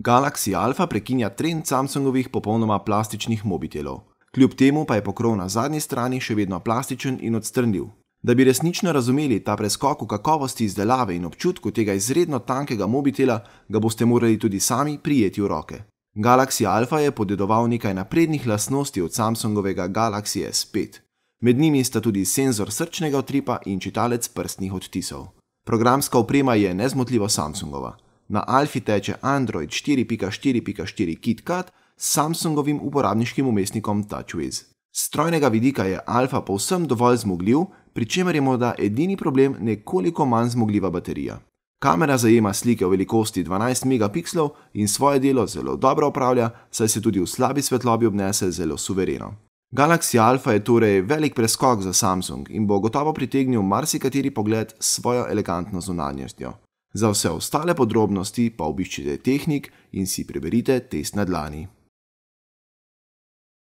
Galaxy Alpha prekinja trend Samsungovih popolnoma plastičnih mobitelov. Kljub temu pa je pokrov na zadnji strani še vedno plastičen in odstranljiv. Da bi resnično razumeli ta preskok v kakovosti izdelave in občutku tega izredno tankega mobitela, ga boste morali tudi sami prijeti v roke. Galaxy Alpha je podedoval nekaj naprednih lastnosti od Samsungovega Galaxy S5. Med njimi sta tudi senzor srčnega utripa in čitalec prstnih odtisov. Programska oprema je nezmotljivo Samsungova. Na Alfi teče Android 4.4.4 KitKat s Samsungovim uporabniškim vmesnikom TouchWiz. S strojnega vidika je Alpha povsem dovolj zmogljiv, pri čemer je morda edini problem nekoliko manj zmogljiva baterija. Kamera zajema slike v velikosti 12 megapikslov in svoje delo zelo dobro opravlja, saj se tudi v slabi svetlobi obnese zelo suvereno. Galaxy Alpha je torej velik preskok za Samsung in bo gotovo pritegnil marsikateri pogled s svojo elegantno zunanjostjo. Za vse ostale podrobnosti pa obiščite Tehnik in si preberite test na dlani.